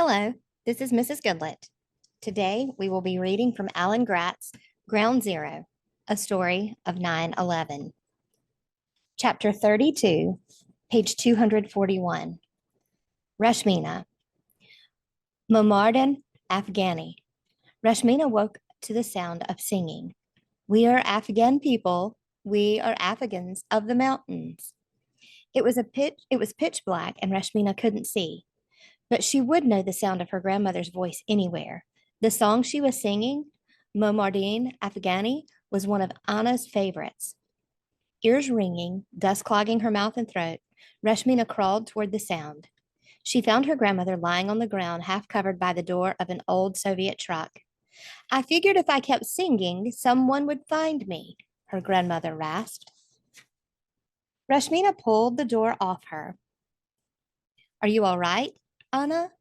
Hello, this is Mrs. Goodlet. Today we will be reading from Alan Gratz, Ground Zero, a story of 9/11. Chapter 32, page 241. Rashmina. Momardan, Afghani. Rashmina woke to the sound of singing. We are Afghan people. We are Afghans of the mountains. It was pitch black and Rashmina couldn't see. But she would know the sound of her grandmother's voice anywhere. The song she was singing, Momardin Afghani, was one of Anna's favorites. Ears ringing, dust clogging her mouth and throat, Rashmina crawled toward the sound. She found her grandmother lying on the ground, half covered by the door of an old Soviet truck. I figured if I kept singing, someone would find me, her grandmother rasped. Rashmina pulled the door off her. Are you all right, Anna?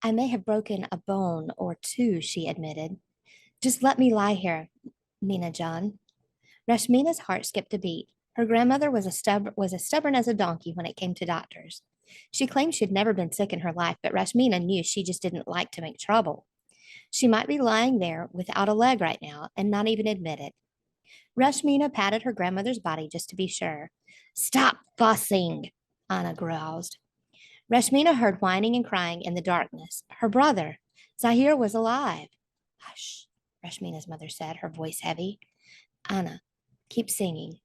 I may have broken a bone or two, she admitted. Just let me lie here, Mina John. Rashmina's heart skipped a beat. Her grandmother was as stubborn as a donkey when it came to doctors. She claimed she'd never been sick in her life, but Rashmina knew she just didn't like to make trouble. She might be lying there without a leg right now and not even admit it. Rashmina patted her grandmother's body just to be sure. Stop fussing, Anna growled. Rashmina heard whining and crying in the darkness. Her brother, Zahir, was alive. Hush, Rashmina's mother said, her voice heavy. Anna, keep singing.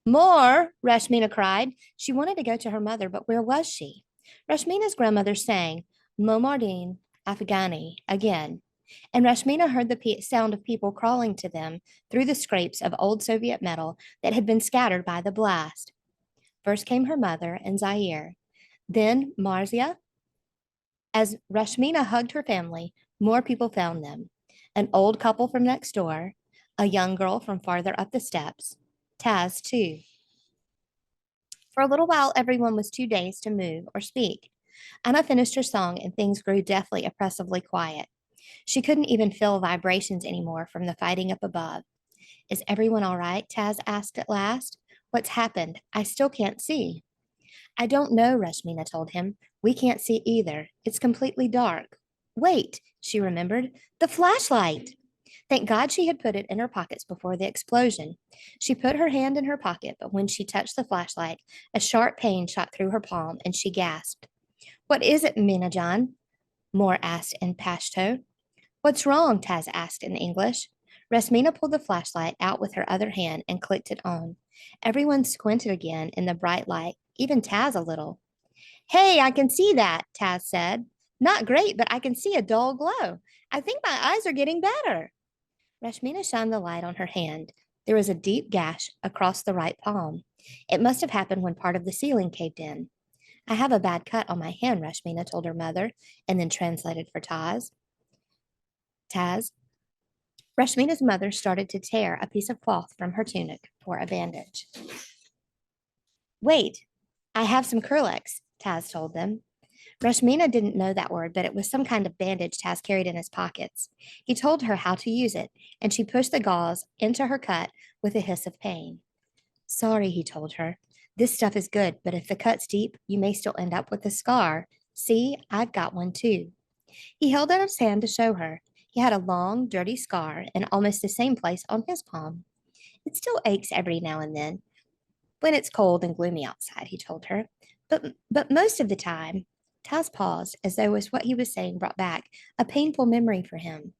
More, Rashmina cried. She wanted to go to her mother, but where was she? Rashmina's grandmother sang Momardin Afghani again, and Rashmina heard the sound of people crawling to them through the scrapes of old Soviet metal that had been scattered by the blast. First came her mother and Zahir, then Marzia. As Rashmina hugged her family, more people found them. An old couple from next door, a young girl from farther up the steps, Taz, too. For a little while, everyone was too dazed to move or speak. Anna finished her song and things grew deathly, oppressively quiet. She couldn't even feel vibrations anymore from the fighting up above. Is everyone all right? Taz asked at last. What's happened? I still can't see. I don't know, Rashmina told him. We can't see either. It's completely dark. Wait, she remembered. The flashlight! Thank God she had put it in her pockets before the explosion. She put her hand in her pocket, but when she touched the flashlight, a sharp pain shot through her palm and she gasped. What is it, Mina John? Moore asked in Pashto. What's wrong? Taz asked in English. Rashmina pulled the flashlight out with her other hand and clicked it on. Everyone squinted again in the bright light, even Taz a little. Hey, I can see that, Taz said. Not great, but I can see a dull glow. I think my eyes are getting better. Rashmina shined the light on her hand. There was a deep gash across the right palm. It must have happened when part of the ceiling caved in. I have a bad cut on my hand, Rashmina told her mother, and then translated for Taz. Rashmina's mother started to tear a piece of cloth from her tunic for a bandage. Wait, I have some Curlex, Taz told them. Rashmina didn't know that word, but it was some kind of bandage Taz carried in his pockets. He told her how to use it, and she pushed the gauze into her cut with a hiss of pain. Sorry, he told her. This stuff is good, but if the cut's deep, you may still end up with a scar. See, I've got one too. He held out his hand to show her. He had a long, dirty scar in almost the same place on his palm. It still aches every now and then when it's cold and gloomy outside, he told her. But most of the time, Taz paused as though what he was saying brought back a painful memory for him.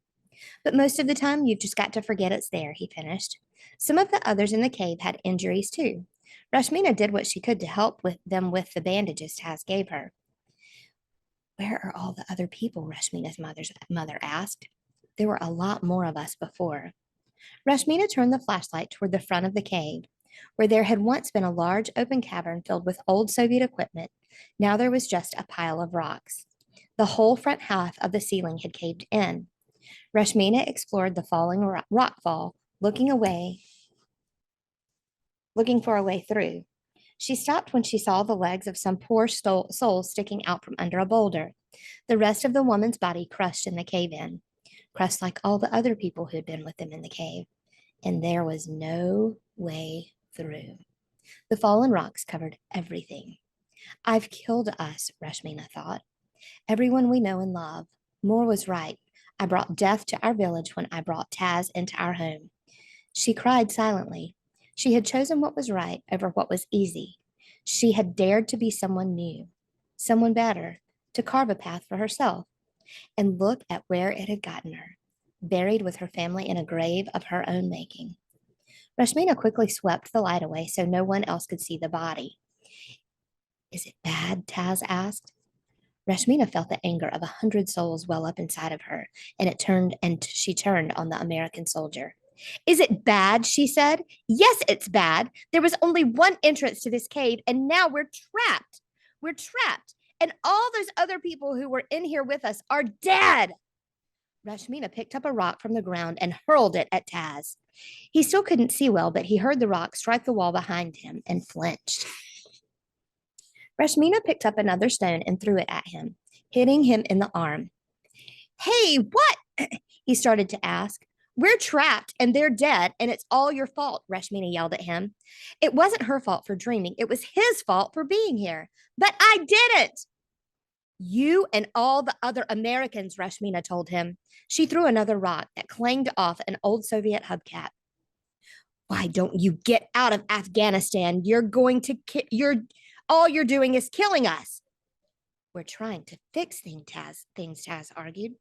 But most of the time, you've just got to forget it's there, he finished. Some of the others in the cave had injuries too. Rashmina did what she could to help them with the bandages Taz gave her. Where are all the other people? Rashmina's mother asked. There were a lot more of us before. Rashmina turned the flashlight toward the front of the cave. Where there had once been a large open cavern filled with old Soviet equipment, now there was just a pile of rocks. The whole front half of the ceiling had caved in. Rashmina explored the falling rock fall, looking for a way through. She stopped when she saw the legs of some poor soul sticking out from under a boulder. The rest of the woman's body crushed in the cave-in, crushed like all the other people who had been with them in the cave. And there was no way through. The fallen rocks covered everything. I've killed us, Rashmina thought. Everyone we know and love. Moore was right. I brought death to our village when I brought Taz into our home. She cried silently. She had chosen what was right over what was easy. She had dared to be someone new, someone better, to carve a path for herself. And look at where it had gotten her, buried with her family in a grave of her own making. Rashmina quickly swept the light away so no one else could see the body. Is it bad? Taz asked. Rashmina felt the anger of 100 souls well up inside of her, and she turned on the American soldier. Is it bad? She said. Yes, it's bad. There was only one entrance to this cave, and now we're trapped. We're trapped. And all those other people who were in here with us are dead. Rashmina picked up a rock from the ground and hurled it at Taz. He still couldn't see well, but he heard the rock strike the wall behind him and flinched. Rashmina picked up another stone and threw it at him, hitting him in the arm. Hey, what? He started to ask. We're trapped and they're dead, and it's all your fault, Rashmina yelled at him. It wasn't her fault for dreaming. It was his fault for being here. But I didn't. You and all the other Americans, Rashmina told him. She threw another rock that clanged off an old Soviet hubcap. Why don't you get out of Afghanistan? All you're doing is killing us. We're trying to fix things, Taz argued.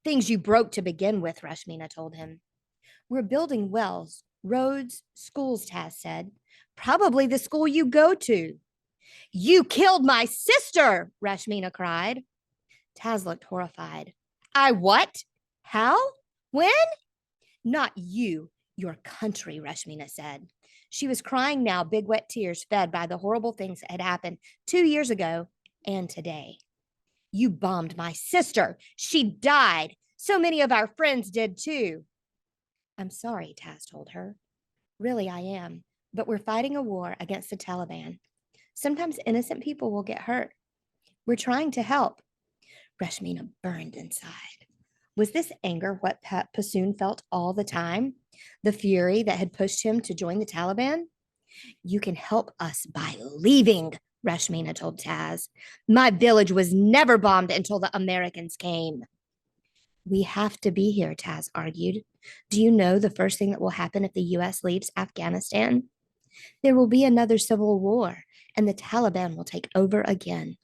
Things you broke to begin with, Rashmina told him. We're building wells, roads, schools, Taz said. Probably the school you go to. You killed my sister, Rashmina cried. Taz looked horrified. I what? How? When? Not you, your country, Rashmina said. She was crying now, big wet tears fed by the horrible things that had happened 2 years ago and today. You bombed my sister. She died. So many of our friends did too. I'm sorry, Taz told her. Really, I am. But we're fighting a war against the Taliban. Sometimes innocent people will get hurt. We're trying to help. Rashmina burned inside. Was this anger what Passoon felt all the time? The fury that had pushed him to join the Taliban? You can help us by leaving, Rashmina told Taz. My village was never bombed until the Americans came. We have to be here, Taz argued. Do you know the first thing that will happen if the U.S. leaves Afghanistan? There will be another civil war, and the Taliban will take over again.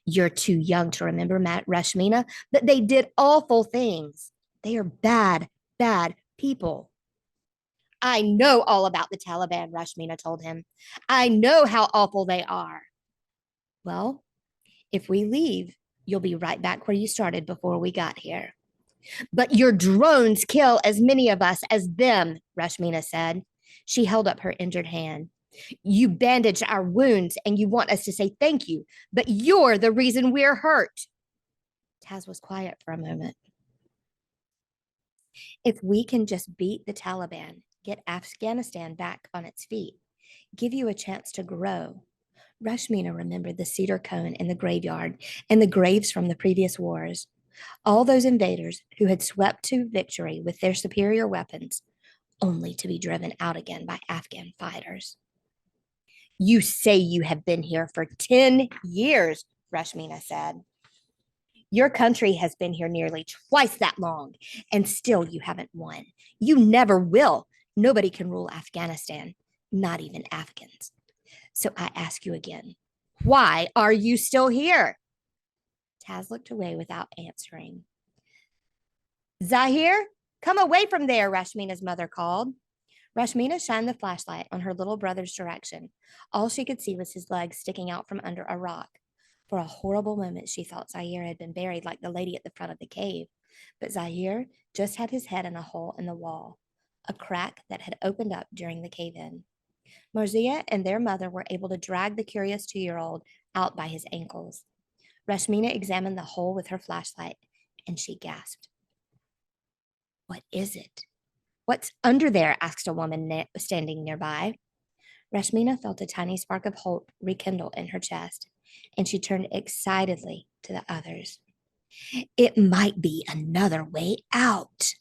You're too young to remember, Rashmina, but they did awful things. They are bad, bad people. I know all about the Taliban, Rashmina told him. I know how awful they are. Well, if we leave, you'll be right back where you started before we got here. But your drones kill as many of us as them, Rashmina said. She held up her injured hand. You bandaged our wounds and you want us to say thank you, but you're the reason we're hurt. Taz was quiet for a moment. If we can just beat the Taliban, get Afghanistan back on its feet, give you a chance to grow. Rashmina remembered the cedar cone in the graveyard and the graves from the previous wars. All those invaders who had swept to victory with their superior weapons, only to be driven out again by Afghan fighters. You say you have been here for 10 years, Rashmina said. Your country has been here nearly twice that long, and still you haven't won. You never will. Nobody can rule Afghanistan, not even Afghans. So I ask you again, why are you still here? Taz looked away without answering. Zahir, come away from there, Rashmina's mother called. Rashmina shined the flashlight on her little brother's direction. All she could see was his legs sticking out from under a rock. For a horrible moment, she thought Zahir had been buried like the lady at the front of the cave. But Zahir just had his head in a hole in the wall, a crack that had opened up during the cave-in. Marzieh and their mother were able to drag the curious 2-year-old out by his ankles. Rashmina examined the hole with her flashlight, and she gasped. What is it? What's under there? Asked a woman standing nearby. Rashmina felt a tiny spark of hope rekindle in her chest, and she turned excitedly to the others. It might be another way out.